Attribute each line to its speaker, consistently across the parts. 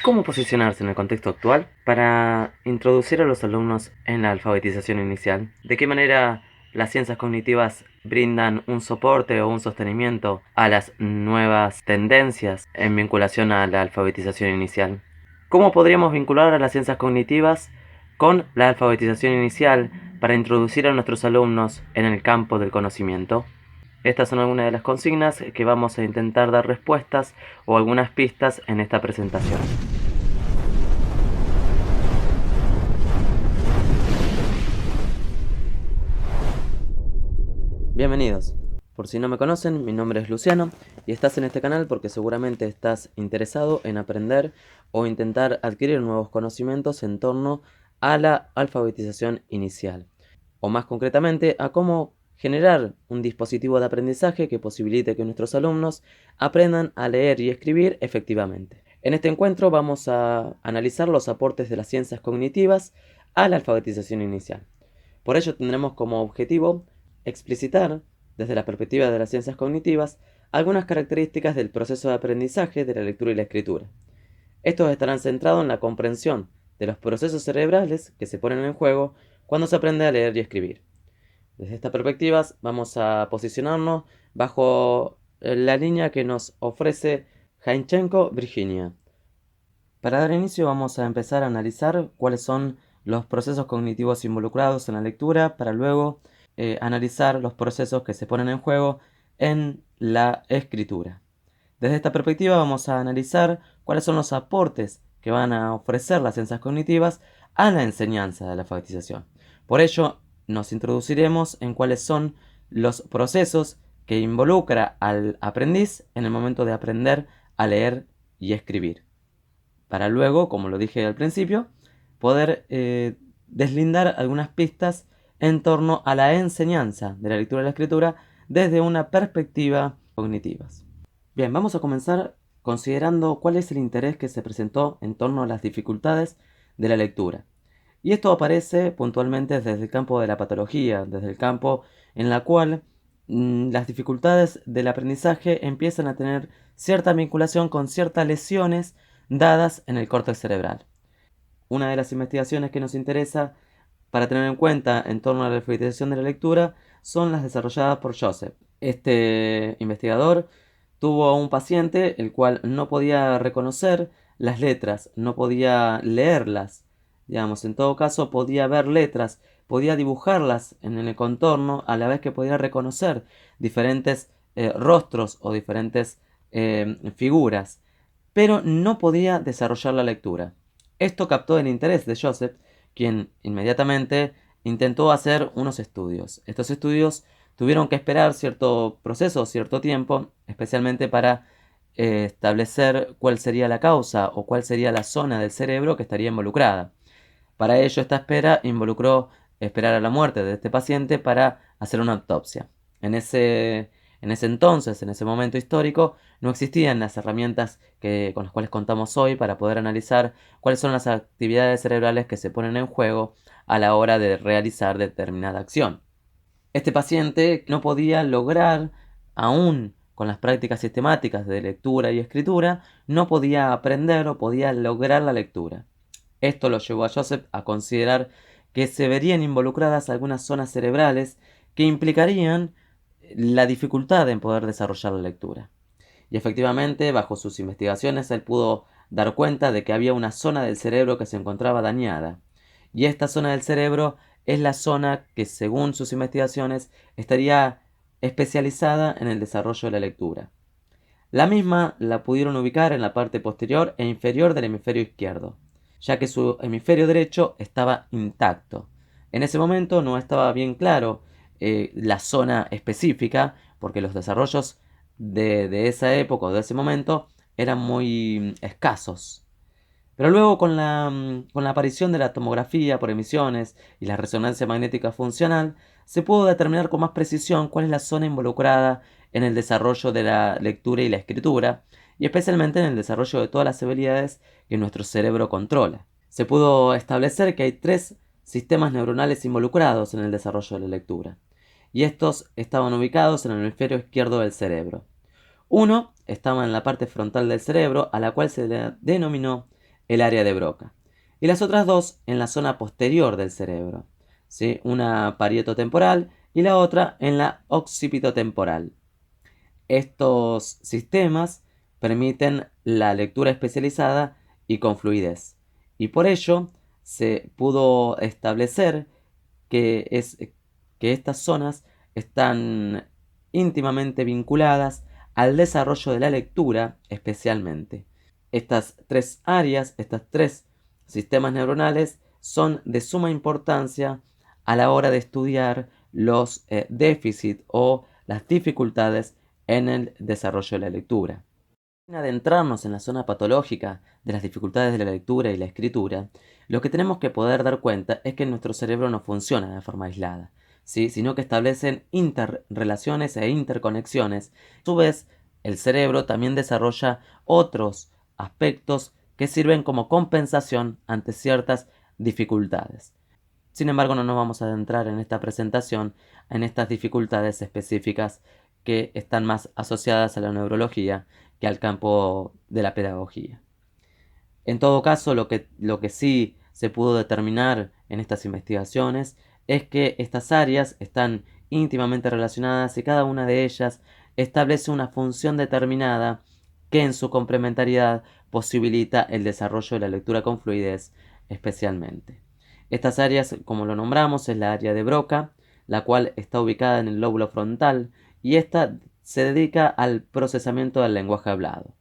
Speaker 1: ¿Cómo posicionarse en el contexto actual para introducir a los alumnos en la alfabetización inicial? ¿De qué manera las ciencias cognitivas brindan un soporte o un sostenimiento a las nuevas tendencias en vinculación a la alfabetización inicial? ¿Cómo podríamos vincular a las ciencias cognitivas con la alfabetización inicial para introducir a nuestros alumnos en el campo del conocimiento? Estas son algunas de las consignas que vamos a intentar dar respuestas o algunas pistas en esta presentación. Bienvenidos. Por si no me conocen, mi nombre es Luciano y estás en este canal porque seguramente estás interesado en aprender o intentar adquirir nuevos conocimientos en torno a la alfabetización inicial, o más concretamente a cómo generar un dispositivo de aprendizaje que posibilite que nuestros alumnos aprendan a leer y escribir efectivamente. En este encuentro vamos a analizar los aportes de las ciencias cognitivas a la alfabetización inicial. Por ello tendremos como objetivo explicitar, desde la perspectiva de las ciencias cognitivas, algunas características del proceso de aprendizaje de la lectura y la escritura. Estos estarán centrados en la comprensión de los procesos cerebrales que se ponen en juego cuando se aprende a leer y escribir. Desde estas perspectivas vamos a posicionarnos bajo la línea que nos ofrece Hainchenko, Virginia. Para dar inicio vamos a empezar a analizar cuáles son los procesos cognitivos involucrados en la lectura para luego analizar los procesos que se ponen en juego en la escritura. Desde esta perspectiva vamos a analizar cuáles son los aportes que van a ofrecer las ciencias cognitivas a la enseñanza de la alfabetización. Por ello, nos introduciremos en cuáles son los procesos que involucra al aprendiz en el momento de aprender a leer y escribir, para luego, como lo dije al principio, poder deslindar algunas pistas en torno a la enseñanza de la lectura y la escritura desde una perspectiva cognitiva. Bien, vamos a comenzar considerando cuál es el interés que se presentó en torno a las dificultades de la lectura. Y esto aparece puntualmente desde el campo de la patología, desde el campo en la cual las dificultades del aprendizaje empiezan a tener cierta vinculación con ciertas lesiones dadas en el córtex cerebral. Una de las investigaciones que nos interesa para tener en cuenta en torno a la alfabetización de la lectura son las desarrolladas por Joseph. Este investigador tuvo un paciente el cual no podía reconocer las letras, no podía leerlas. Digamos, en todo caso podía ver letras, podía dibujarlas en el contorno, a la vez que podía reconocer diferentes rostros o diferentes figuras, pero no podía desarrollar la lectura. Esto captó el interés de Joseph, quien inmediatamente intentó hacer unos estudios. Estos estudios tuvieron que esperar cierto proceso, cierto tiempo, especialmente para establecer cuál sería la causa o cuál sería la zona del cerebro que estaría involucrada. Para ello, esta espera involucró esperar a la muerte de este paciente para hacer una autopsia. En ese entonces, en ese momento histórico, no existían las herramientas con las cuales contamos hoy para poder analizar cuáles son las actividades cerebrales que se ponen en juego a la hora de realizar determinada acción. Este paciente no podía lograr, aún con las prácticas sistemáticas de lectura y escritura, no podía aprender o podía lograr la lectura. Esto lo llevó a Joseph a considerar que se verían involucradas algunas zonas cerebrales que implicarían la dificultad en poder desarrollar la lectura. Y efectivamente, bajo sus investigaciones, él pudo dar cuenta de que había una zona del cerebro que se encontraba dañada. Y esta zona del cerebro es la zona que, según sus investigaciones, estaría especializada en el desarrollo de la lectura. La misma la pudieron ubicar en la parte posterior e inferior del hemisferio izquierdo, ya que su hemisferio derecho estaba intacto. En ese momento no estaba bien claro la zona específica, porque los desarrollos de esa época o de ese momento eran muy escasos. Pero luego con la aparición de la tomografía por emisiones y la resonancia magnética funcional, se pudo determinar con más precisión cuál es la zona involucrada en el desarrollo de la lectura y la escritura, y especialmente en el desarrollo de todas las habilidades que nuestro cerebro controla. Se pudo establecer que hay tres sistemas neuronales involucrados en el desarrollo de la lectura, y estos estaban ubicados en el hemisferio izquierdo del cerebro. Uno estaba en la parte frontal del cerebro, a la cual se le denominó el área de Broca. Y las otras dos en la zona posterior del cerebro, ¿sí? Una parietotemporal y la otra en la occipitotemporal. Estos sistemas permiten la lectura especializada y con fluidez. Y por ello se pudo establecer que estas zonas están íntimamente vinculadas al desarrollo de la lectura especialmente. Estas tres áreas, estos tres sistemas neuronales son de suma importancia a la hora de estudiar los déficits o las dificultades en el desarrollo de la lectura. Sin adentrarnos en la zona patológica de las dificultades de la lectura y la escritura, lo que tenemos que poder dar cuenta es que nuestro cerebro no funciona de forma aislada, ¿sí? Sino que establecen interrelaciones e interconexiones. A su vez, el cerebro también desarrolla otros aspectos que sirven como compensación ante ciertas dificultades. Sin embargo, no nos vamos a adentrar en esta presentación en estas dificultades específicas que están más asociadas a la neurología que al campo de la pedagogía. En todo caso, lo que sí se pudo determinar en estas investigaciones es que estas áreas están íntimamente relacionadas y cada una de ellas establece una función determinada que en su complementariedad posibilita el desarrollo de la lectura con fluidez especialmente. Estas áreas, como lo nombramos, es la área de Broca, la cual está ubicada en el lóbulo frontal y esta se dedica al procesamiento del lenguaje hablado.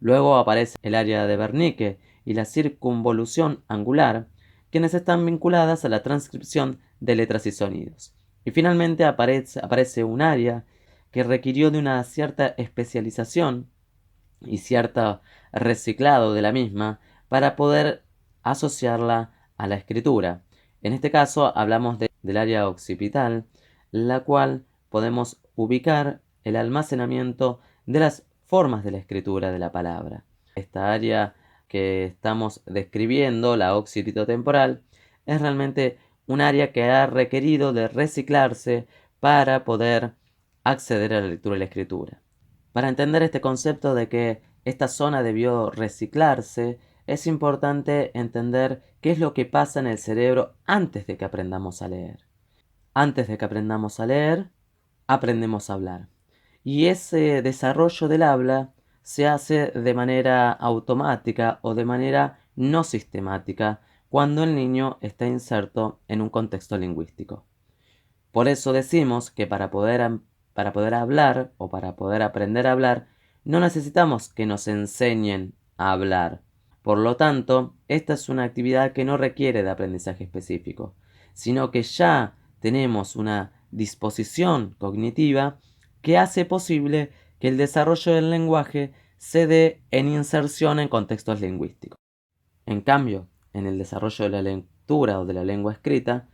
Speaker 1: Luego aparece el área de Wernicke y la circunvolución angular, quienes están vinculadas a la transcripción de letras y sonidos. Y finalmente aparece un área que requirió de una cierta especialización y cierto reciclado de la misma para poder asociarla a la escritura. En este caso hablamos del área occipital, la cual podemos ubicar el almacenamiento de las formas de la escritura de la palabra. Esta área que estamos describiendo, la occipitotemporal, es realmente un área que ha requerido de reciclarse para poder acceder a la lectura y la escritura. Para entender este concepto de que esta zona debió reciclarse, es importante entender qué es lo que pasa en el cerebro antes de que aprendamos a leer. Antes de que aprendamos a leer, aprendemos a hablar. Y ese desarrollo del habla se hace de manera automática o de manera no sistemática cuando el niño está inserto en un contexto lingüístico. Por eso decimos que para poder hablar o para poder aprender a hablar, no necesitamos que nos enseñen a hablar. Por lo tanto, esta es una actividad que no requiere de aprendizaje específico, sino que ya tenemos una disposición cognitiva que hace posible que el desarrollo del lenguaje se dé en inserción en contextos lingüísticos. En cambio, en el desarrollo de la lectura o de la lengua escrita,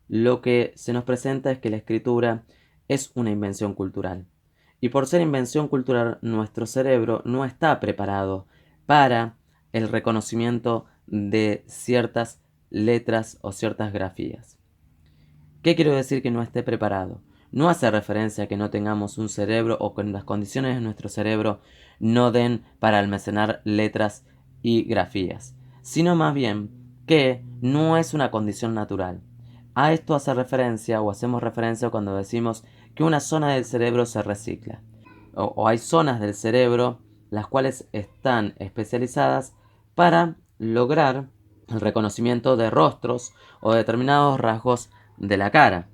Speaker 1: lo que se nos presenta es que la escritura es una invención cultural. Y por ser invención cultural, nuestro cerebro no está preparado para el reconocimiento de ciertas letras o ciertas grafías. ¿Qué quiero decir que no esté preparado? No hace referencia a que no tengamos un cerebro o que las condiciones de nuestro cerebro no den para almacenar letras y grafías, sino más bien que no es una condición natural. A esto hace referencia o hacemos referencia cuando decimos que una zona del cerebro se recicla. O hay zonas del cerebro las cuales están especializadas para lograr el reconocimiento de rostros o determinados rasgos de la cara.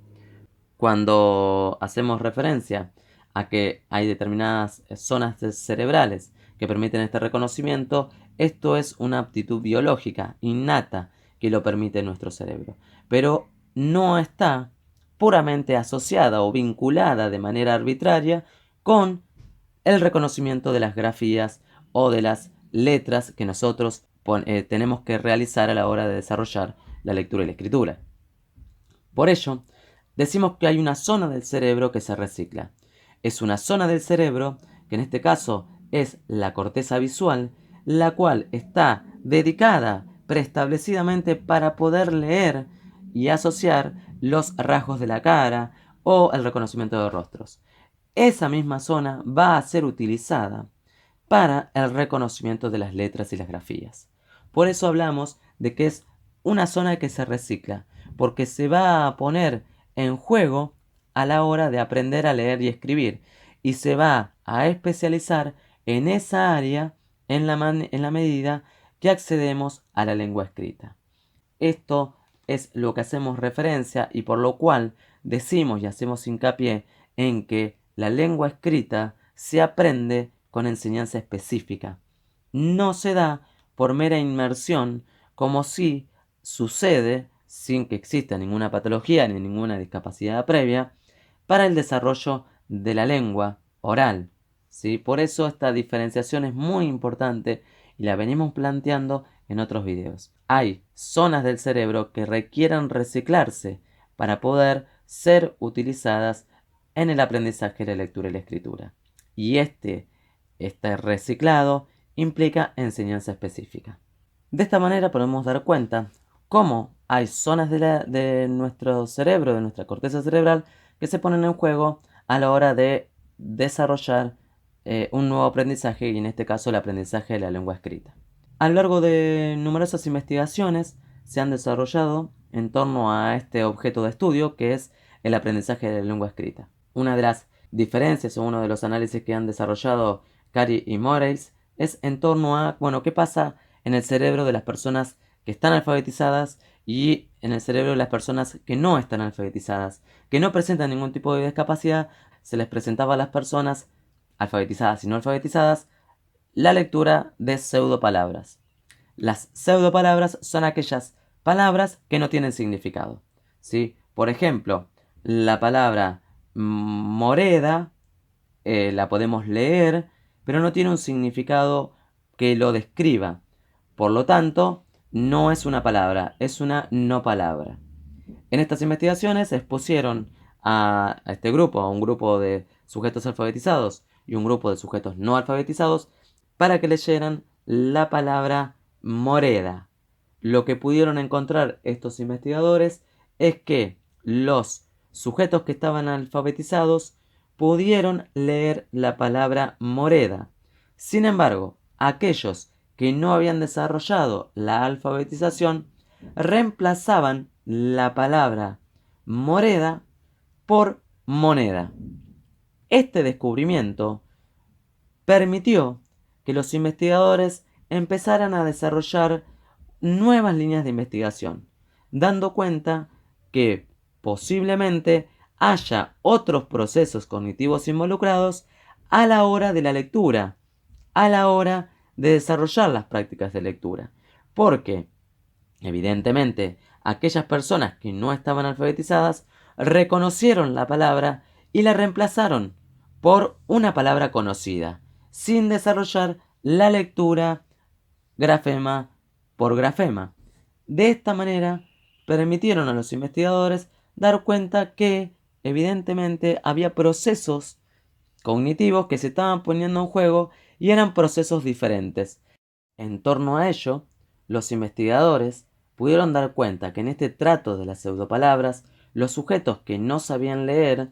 Speaker 1: Cuando hacemos referencia a que hay determinadas zonas cerebrales que permiten este reconocimiento, esto es una aptitud biológica innata que lo permite nuestro cerebro, pero no está puramente asociada o vinculada de manera arbitraria con el reconocimiento de las grafías o de las letras que nosotros tenemos que realizar a la hora de desarrollar la lectura y la escritura. Por ello, decimos que hay una zona del cerebro que se recicla. Es una zona del cerebro, que en este caso es la corteza visual, la cual está dedicada preestablecidamente para poder leer y asociar los rasgos de la cara o el reconocimiento de rostros. Esa misma zona va a ser utilizada para el reconocimiento de las letras y las grafías. Por eso hablamos de que es una zona que se recicla, porque se va a poner en juego a la hora de aprender a leer y escribir, y se va a especializar en esa área en la medida que accedemos a la lengua escrita. Esto es lo que hacemos referencia y por lo cual decimos y hacemos hincapié en que la lengua escrita se aprende con enseñanza específica. No se da por mera inmersión como si sucede sin que exista ninguna patología ni ninguna discapacidad previa para el desarrollo de la lengua oral. ¿Sí? Por eso esta diferenciación es muy importante y la venimos planteando en otros videos. Hay zonas del cerebro que requieren reciclarse para poder ser utilizadas en el aprendizaje de la lectura y la escritura. Y este reciclado implica enseñanza específica. De esta manera podemos dar cuenta cómo hay zonas de nuestro cerebro, de nuestra corteza cerebral, que se ponen en juego a la hora de desarrollar un nuevo aprendizaje, y en este caso el aprendizaje de la lengua escrita. A lo largo de numerosas investigaciones se han desarrollado en torno a este objeto de estudio que es el aprendizaje de la lengua escrita. Una de las diferencias o uno de los análisis que han desarrollado Cary y Moraes es en torno a, qué pasa en el cerebro de las personas que están alfabetizadas y en el cerebro de las personas que no están alfabetizadas, que no presentan ningún tipo de discapacidad. Se les presentaba a las personas alfabetizadas y no alfabetizadas la lectura de pseudopalabras. Las pseudopalabras son aquellas palabras que no tienen significado, ¿sí? Por ejemplo, la palabra moreda la podemos leer, pero no tiene un significado que lo describa. Por lo tanto, no es una palabra, es una no palabra. En estas investigaciones expusieron a este grupo, a un grupo de sujetos alfabetizados y un grupo de sujetos no alfabetizados, para que leyeran la palabra moreda. Lo que pudieron encontrar estos investigadores es que los sujetos que estaban alfabetizados pudieron leer la palabra moreda. Sin embargo, aquellos que no habían desarrollado la alfabetización reemplazaban la palabra moreda por moneda. Este descubrimiento permitió que los investigadores empezaran a desarrollar nuevas líneas de investigación, dando cuenta que posiblemente haya otros procesos cognitivos involucrados a la hora de la lectura, a la hora de desarrollar las prácticas de lectura. Porque, evidentemente, aquellas personas que no estaban alfabetizadas reconocieron la palabra y la reemplazaron por una palabra conocida, sin desarrollar la lectura grafema por grafema. De esta manera, permitieron a los investigadores dar cuenta que, evidentemente, había procesos cognitivos que se estaban poniendo en juego y eran procesos diferentes. En torno a ello, los investigadores pudieron dar cuenta que en este trato de las pseudopalabras, los sujetos que no sabían leer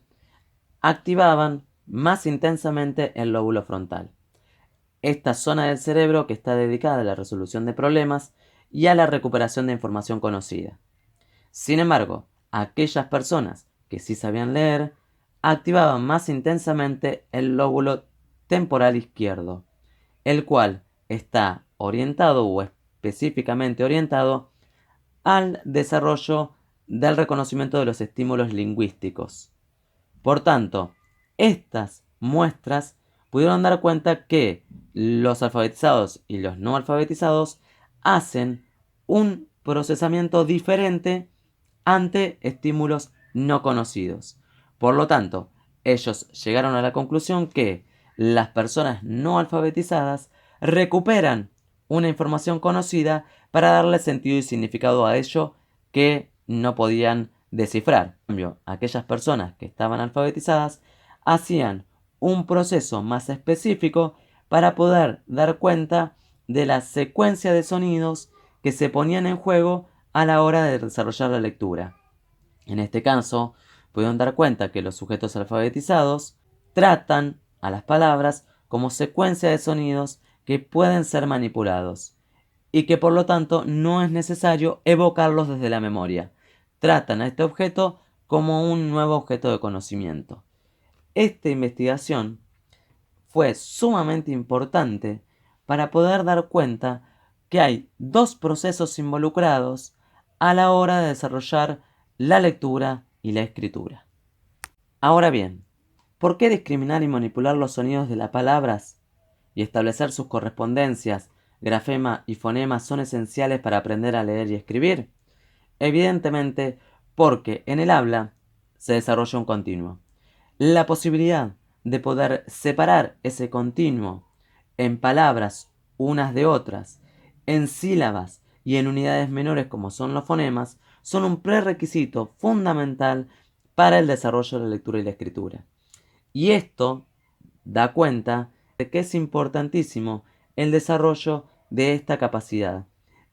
Speaker 1: activaban más intensamente el lóbulo frontal, esta zona del cerebro que está dedicada a la resolución de problemas y a la recuperación de información conocida. Sin embargo, aquellas personas que sí sabían leer activaban más intensamente el lóbulo temporal izquierdo, el cual está orientado o específicamente orientado al desarrollo del reconocimiento de los estímulos lingüísticos. Por tanto, estas muestras pudieron dar cuenta que los alfabetizados y los no alfabetizados hacen un procesamiento diferente ante estímulos no conocidos. Por lo tanto, ellos llegaron a la conclusión que las personas no alfabetizadas recuperan una información conocida para darle sentido y significado a ello que no podían descifrar. En cambio, aquellas personas que estaban alfabetizadas hacían un proceso más específico para poder dar cuenta de la secuencia de sonidos que se ponían en juego a la hora de desarrollar la lectura. En este caso, pudieron dar cuenta que los sujetos alfabetizados tratan a las palabras como secuencia de sonidos que pueden ser manipulados. y que por lo tanto no es necesario evocarlos desde la memoria. Tratan a este objeto como un nuevo objeto de conocimiento. Esta investigación fue sumamente importante para poder dar cuenta que hay dos procesos involucrados a la hora de desarrollar la lectura y la escritura. Ahora bien, ¿por qué discriminar y manipular los sonidos de las palabras y establecer sus correspondencias, grafema y fonema son esenciales para aprender a leer y escribir? Evidentemente, porque en el habla se desarrolla un continuo. La posibilidad de poder separar ese continuo en palabras unas de otras, en sílabas y en unidades menores como son los fonemas, son un prerequisito fundamental para el desarrollo de la lectura y la escritura. Y esto da cuenta de que es importantísimo el desarrollo de esta capacidad,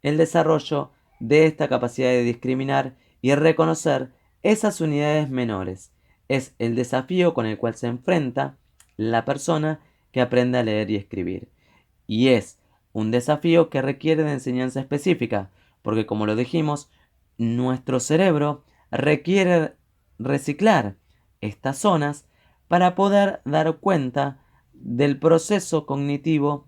Speaker 1: el desarrollo de esta capacidad de discriminar y reconocer esas unidades menores. Es el desafío con el cual se enfrenta la persona que aprende a leer y escribir. Y es un desafío que requiere de enseñanza específica, porque como lo dijimos, nuestro cerebro requiere reciclar estas zonas para poder dar cuenta del proceso cognitivo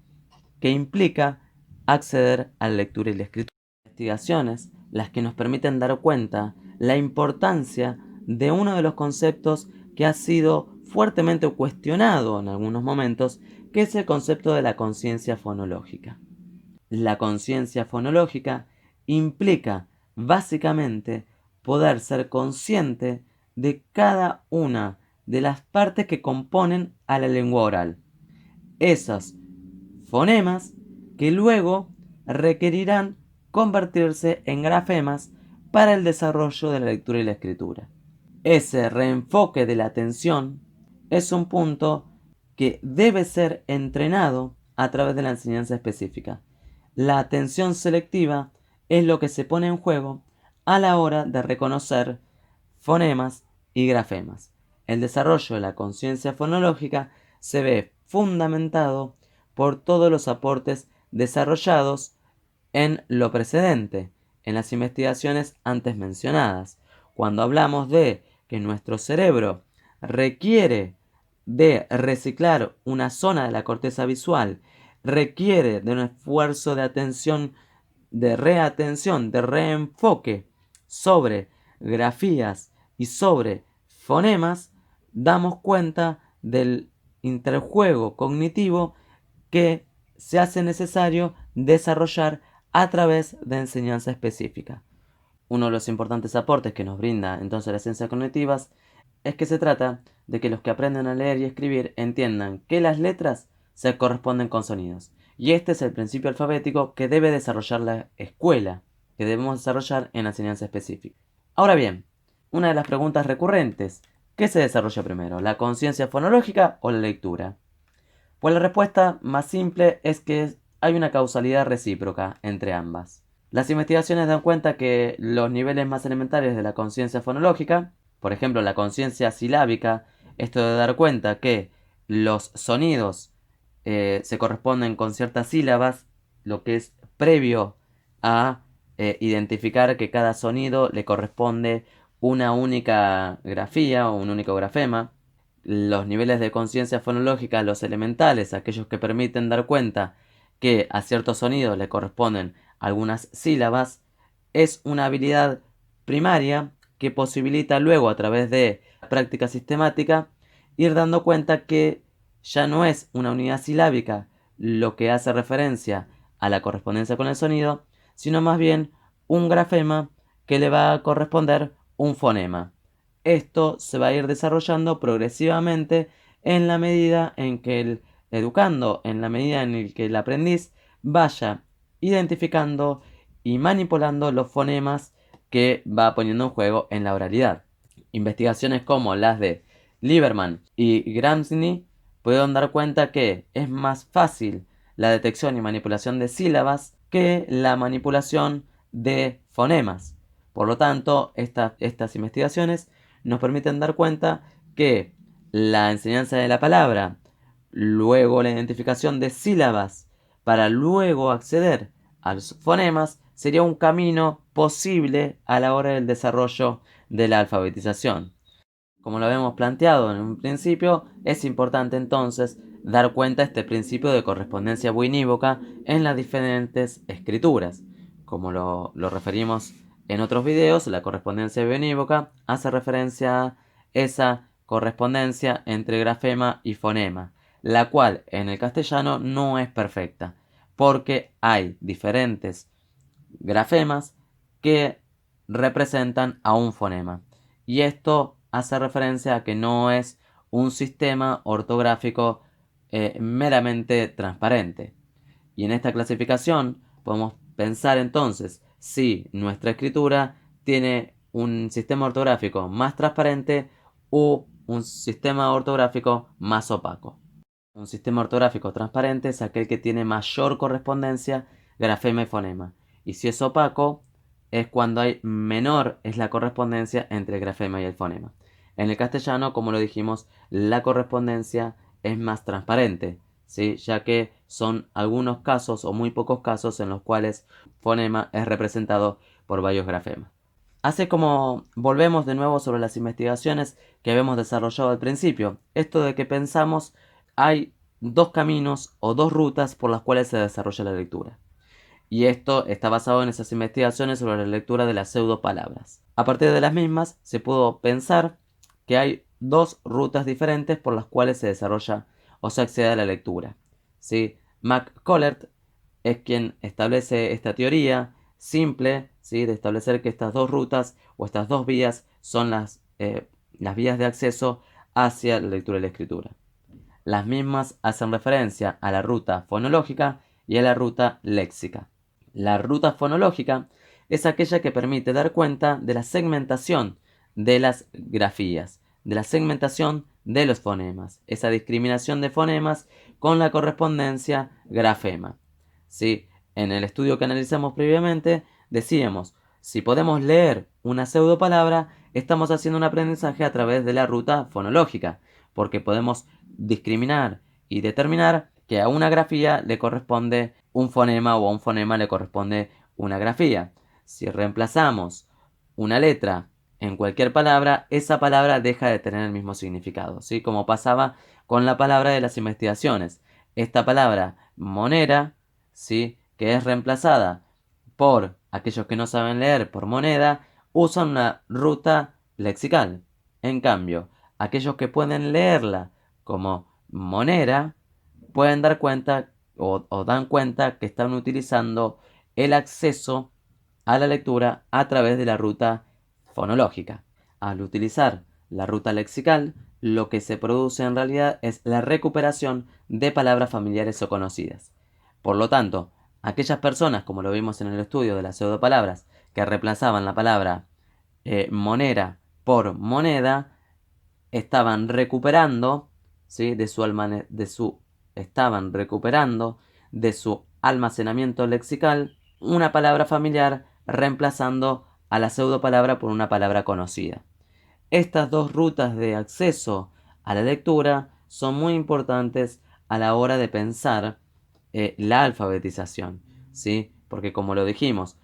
Speaker 1: que implica acceder a la lectura y la escritura. Investigaciones las que nos permiten dar cuenta la importancia de uno de los conceptos que ha sido fuertemente cuestionado en algunos momentos, que es el concepto de la conciencia fonológica. La conciencia fonológica implica básicamente poder ser consciente de cada una de las partes que componen a la lengua oral. Esos fonemas que luego requerirán convertirse en grafemas para el desarrollo de la lectura y la escritura. Ese reenfoque de la atención es un punto que debe ser entrenado a través de la enseñanza específica. La atención selectiva es lo que se pone en juego a la hora de reconocer fonemas y grafemas. El desarrollo de la conciencia fonológica se ve fundamentado por todos los aportes desarrollados en lo precedente, en las investigaciones antes mencionadas. Cuando hablamos de que nuestro cerebro requiere de reciclar una zona de la corteza visual, requiere de un esfuerzo de atención, de reatención, de reenfoque sobre grafías y sobre fonemas, damos cuenta del interjuego cognitivo que se hace necesario desarrollar a través de enseñanza específica. Uno de los importantes aportes que nos brinda entonces las ciencias cognitivas es que se trata de que los que aprenden a leer y escribir entiendan que las letras se corresponden con sonidos. Y este es el principio alfabético que debe desarrollar la escuela, que debemos desarrollar en la enseñanza específica. Ahora bien, una de las preguntas recurrentes: ¿qué se desarrolla primero, la conciencia fonológica o la lectura? Pues la respuesta más simple es que hay una causalidad recíproca entre ambas. Las investigaciones dan cuenta que los niveles más elementales de la conciencia fonológica, por ejemplo la conciencia silábica, esto de dar cuenta que los sonidos se corresponden con ciertas sílabas, lo que es previo a identificar que cada sonido le corresponde una única grafía o un único grafema. Los niveles de conciencia fonológica, los elementales, aquellos que permiten dar cuenta que a ciertos sonidos le corresponden algunas sílabas, es una habilidad primaria que posibilita luego, a través de práctica sistemática, ir dando cuenta que ya no es una unidad silábica lo que hace referencia a la correspondencia con el sonido, sino más bien un grafema que le va a corresponder un fonema. Esto se va a ir desarrollando progresivamente en la medida en que el educando, en la medida en el que el aprendiz vaya identificando y manipulando los fonemas que va poniendo en juego en la oralidad. Investigaciones como las de Lieberman y Gramsci pudieron dar cuenta que es más fácil la detección y manipulación de sílabas que la manipulación de fonemas. Por lo tanto, estas investigaciones nos permiten dar cuenta que la enseñanza de la palabra, luego la identificación de sílabas, para luego acceder a los fonemas sería un camino posible a la hora del desarrollo de la alfabetización. Como lo habíamos planteado en un principio, es importante entonces dar cuenta de este principio de correspondencia biunívoca en las diferentes escrituras. Como lo referimos en otros videos, la correspondencia biunívoca hace referencia a esa correspondencia entre grafema y fonema, la cual en el castellano no es perfecta, porque hay diferentes grafemas que representan a un fonema. Y esto hace referencia a que no es un sistema ortográfico meramente transparente. Y en esta clasificación podemos pensar entonces si nuestra escritura tiene un sistema ortográfico más transparente o un sistema ortográfico más opaco. Un sistema ortográfico transparente es aquel que tiene mayor correspondencia grafema y fonema. Y si es opaco, es cuando hay menor es la correspondencia entre el grafema y el fonema. En el castellano, como lo dijimos, la correspondencia es más transparente, ¿sí? Ya que son algunos casos o muy pocos casos en los cuales fonema es representado por varios grafemas. Así como volvemos de nuevo sobre las investigaciones que habíamos desarrollado al principio, esto de que pensamos hay dos caminos o dos rutas por las cuales se desarrolla la lectura. Y esto está basado en esas investigaciones sobre la lectura de las pseudopalabras. A partir de las mismas se pudo pensar que hay dos rutas diferentes por las cuales se desarrolla o se accede a la lectura. ¿Sí? McCollert es quien establece esta teoría simple, ¿sí? De establecer que estas dos rutas o estas dos vías son las vías de acceso hacia la lectura y la escritura. Las mismas hacen referencia a la ruta fonológica y a la ruta léxica. La ruta fonológica es aquella que permite dar cuenta de la segmentación de las grafías, de la segmentación de los fonemas, esa discriminación de fonemas con la correspondencia grafema. ¿Sí? En el estudio que analizamos previamente decíamos, si podemos leer una pseudopalabra, estamos haciendo un aprendizaje a través de la ruta fonológica, porque podemos discriminar y determinar que a una grafía le corresponde un fonema o a un fonema le corresponde una grafía. Si reemplazamos una letra en cualquier palabra, esa palabra deja de tener el mismo significado, ¿sí? Como pasaba con la palabra de las investigaciones. Esta palabra monera, ¿sí? Que es reemplazada por aquellos que no saben leer por moneda, usan una ruta lexical. En cambio, aquellos que pueden leerla como monera, pueden dar cuenta o dan cuenta que están utilizando el acceso a la lectura a través de la ruta fonológica. Al utilizar la ruta lexical, lo que se produce en realidad es la recuperación de palabras familiares o conocidas. Por lo tanto, aquellas personas, como lo vimos en el estudio de las pseudopalabras, que reemplazaban la palabra monera por moneda, estaban recuperando, ¿sí? Estaban recuperando de su almacenamiento lexical una palabra familiar reemplazando a la pseudopalabra por una palabra conocida. Estas dos rutas de acceso a la lectura son muy importantes a la hora de pensar la alfabetización, ¿sí? Porque como lo dijimos,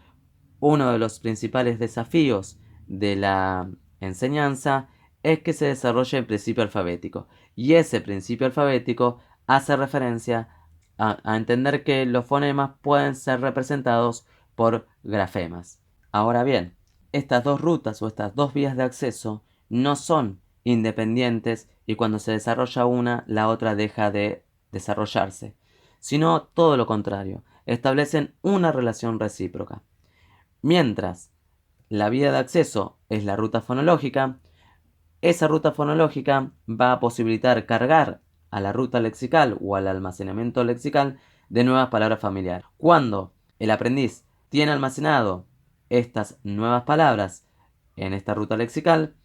Speaker 1: uno de los principales desafíos de la enseñanza es que se desarrolle el principio alfabético. Y ese principio alfabético hace referencia a entender que los fonemas pueden ser representados por grafemas. Ahora bien, estas dos rutas o estas dos vías de acceso no son independientes y cuando se desarrolla una, la otra deja de desarrollarse, sino todo lo contrario, establecen una relación recíproca. Mientras la vía de acceso es la ruta fonológica, esa ruta fonológica va a posibilitar cargar a la ruta lexical o al almacenamiento lexical de nuevas palabras familiares. Cuando el aprendiz tiene almacenado estas nuevas palabras en esta ruta lexical,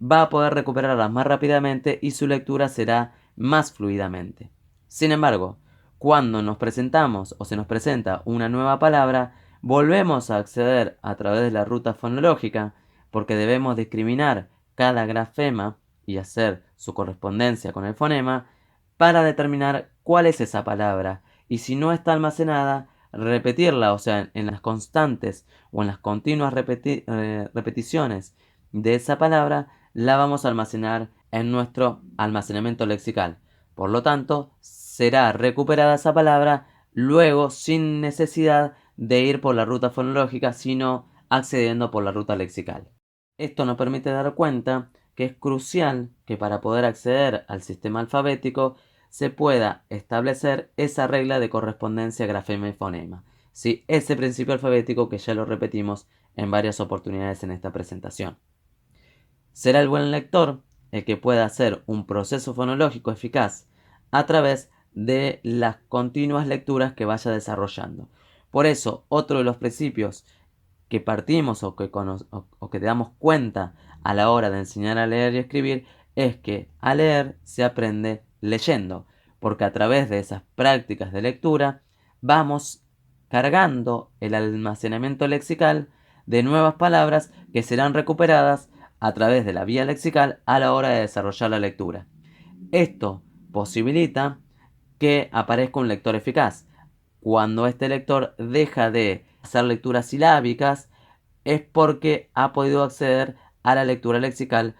Speaker 1: va a poder recuperarlas más rápidamente y su lectura será más fluidamente. Sin embargo, cuando nos presentamos o se nos presenta una nueva palabra, volvemos a acceder a través de la ruta fonológica porque debemos discriminar cada grafema y hacer su correspondencia con el fonema para determinar cuál es esa palabra y si no está almacenada repetirla, o sea, en las constantes o en las continuas repeticiones de esa palabra, la vamos a almacenar en nuestro almacenamiento lexical. Por lo tanto, será recuperada esa palabra luego sin necesidad de ir por la ruta fonológica, sino accediendo por la ruta lexical. Esto nos permite dar cuenta que es crucial que para poder acceder al sistema alfabético se pueda establecer esa regla de correspondencia grafema y fonema. ¿Sí? Ese principio alfabético que ya lo repetimos en varias oportunidades en esta presentación. Será el buen lector el que pueda hacer un proceso fonológico eficaz a través de las continuas lecturas que vaya desarrollando. Por eso, otro de los principios que partimos o que te damos cuenta a la hora de enseñar a leer y escribir es que a leer se aprende leyendo, porque a través de esas prácticas de lectura vamos cargando el almacenamiento lexical de nuevas palabras que serán recuperadas a través de la vía lexical a la hora de desarrollar la lectura. Esto posibilita que aparezca un lector eficaz. Cuando este lector deja de hacer lecturas silábicas, es porque ha podido acceder a la lectura lexical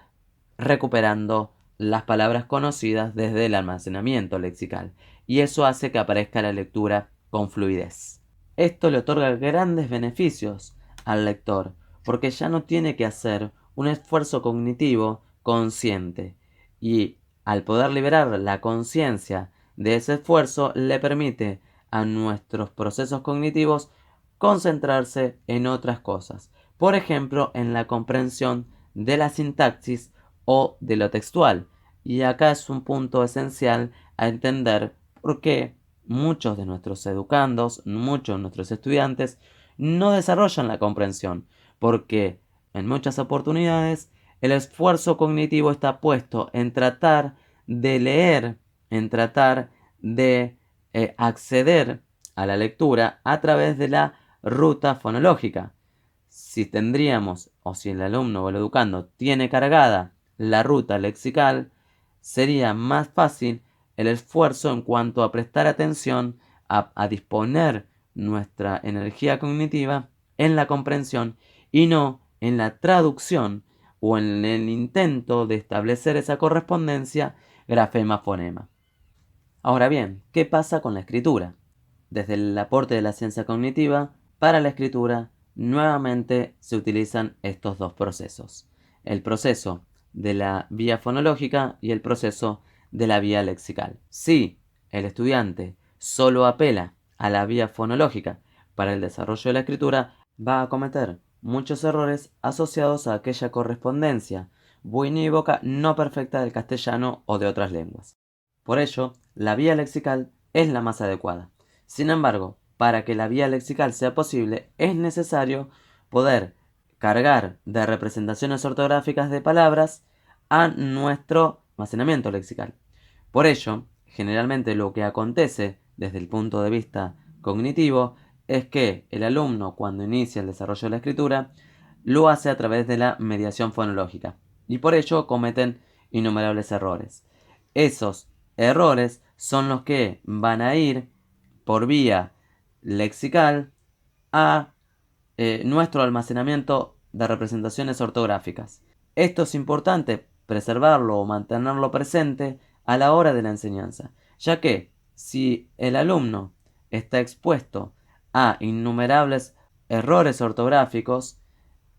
Speaker 1: recuperando las palabras conocidas desde el almacenamiento lexical. Y eso hace que aparezca la lectura con fluidez. Esto le otorga grandes beneficios al lector, porque ya no tiene que hacer un esfuerzo cognitivo consciente. Y al poder liberar la conciencia de ese esfuerzo, le permite a nuestros procesos cognitivos concentrarse en otras cosas. Por ejemplo, en la comprensión de la sintaxis o de lo textual. Y acá es un punto esencial a entender por qué muchos de nuestros educandos, muchos de nuestros estudiantes no desarrollan la comprensión, porque en muchas oportunidades el esfuerzo cognitivo está puesto en tratar de leer, en tratar de acceder a la lectura a través de la ruta fonológica. Si tendríamos, o si el alumno o el educando tiene cargada la ruta lexical, sería más fácil el esfuerzo en cuanto a prestar atención, a disponer nuestra energía cognitiva en la comprensión y no en la traducción o en el intento de establecer esa correspondencia grafema-fonema. Ahora bien, ¿qué pasa con la escritura? Desde el aporte de la ciencia cognitiva, para la escritura nuevamente se utilizan estos dos procesos. El proceso de la vía fonológica y el proceso de la vía lexical. Si el estudiante solo apela a la vía fonológica para el desarrollo de la escritura, va a cometer muchos errores asociados a aquella correspondencia unívoca no perfecta del castellano o de otras lenguas. Por ello, la vía lexical es la más adecuada. Sin embargo, para que la vía lexical sea posible, es necesario poder cargar de representaciones ortográficas de palabras a nuestro almacenamiento lexical. Por ello, generalmente lo que acontece desde el punto de vista cognitivo es que el alumno, cuando inicia el desarrollo de la escritura, lo hace a través de la mediación fonológica y por ello cometen innumerables errores. Esos errores son los que van a ir por vía lexical a nuestro almacenamiento de representaciones ortográficas. Esto es importante preservarlo o mantenerlo presente a la hora de la enseñanza, ya que si el alumno está expuesto a innumerables errores ortográficos,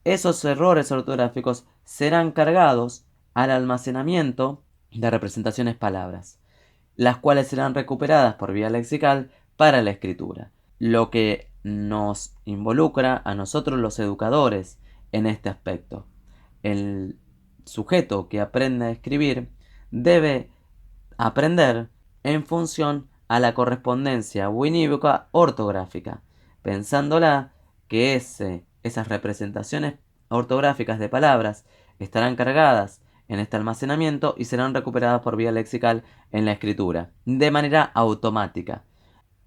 Speaker 1: esos errores ortográficos serán cargados al almacenamiento de representaciones palabras, las cuales serán recuperadas por vía lexical para la escritura, lo que nos involucra a nosotros los educadores en este aspecto. El sujeto que aprende a escribir debe aprender en función a la correspondencia unívoca ortográfica, pensándola que esas representaciones ortográficas de palabras estarán cargadas en este almacenamiento y serán recuperadas por vía lexical en la escritura, de manera automática.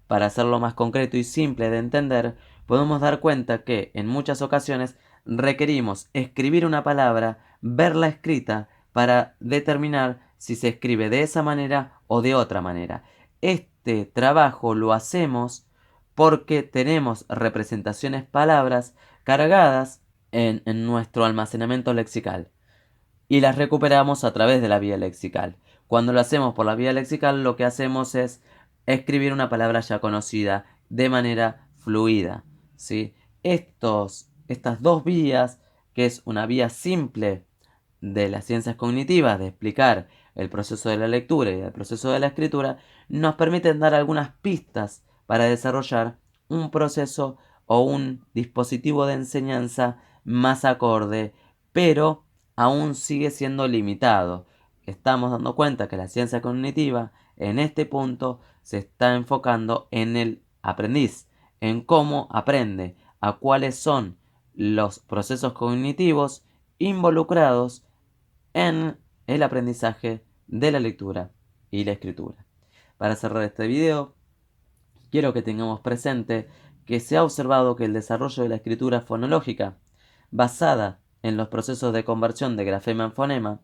Speaker 1: Para hacerlo más concreto y simple de entender, podemos dar cuenta que en muchas ocasiones requerimos escribir una palabra, verla escrita, para determinar si se escribe de esa manera o de otra manera. Este trabajo lo hacemos porque tenemos representaciones palabras cargadas en nuestro almacenamiento lexical y las recuperamos a través de la vía lexical. Cuando lo hacemos por la vía lexical, lo que hacemos es escribir una palabra ya conocida de manera fluida, ¿sí? Estas dos vías, que es una vía simple de las ciencias cognitivas, de explicar el proceso de la lectura y el proceso de la escritura, nos permiten dar algunas pistas para desarrollar un proceso o un dispositivo de enseñanza más acorde, pero aún sigue siendo limitado. Estamos dando cuenta que la ciencia cognitiva en este punto se está enfocando en el aprendiz, en cómo aprende, a cuáles son los procesos cognitivos involucrados en el aprendizaje de la lectura y la escritura. Para cerrar este video, quiero que tengamos presente que se ha observado que el desarrollo de la escritura fonológica, basada en los procesos de conversión de grafema en fonema,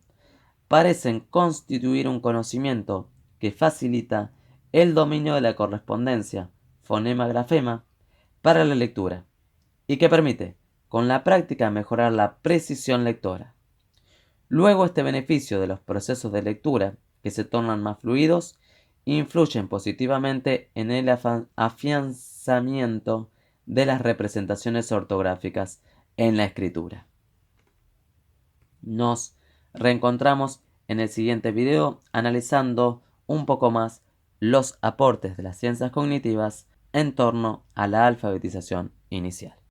Speaker 1: parecen constituir un conocimiento que facilita el dominio de la correspondencia fonema-grafema para la lectura y que permite, con la práctica, mejorar la precisión lectora. Luego, este beneficio de los procesos de lectura, que se tornan más fluidos, influyen positivamente en el afianzamiento de las representaciones ortográficas en la escritura. Nos reencontramos en el siguiente video analizando un poco más los aportes de las ciencias cognitivas en torno a la alfabetización inicial.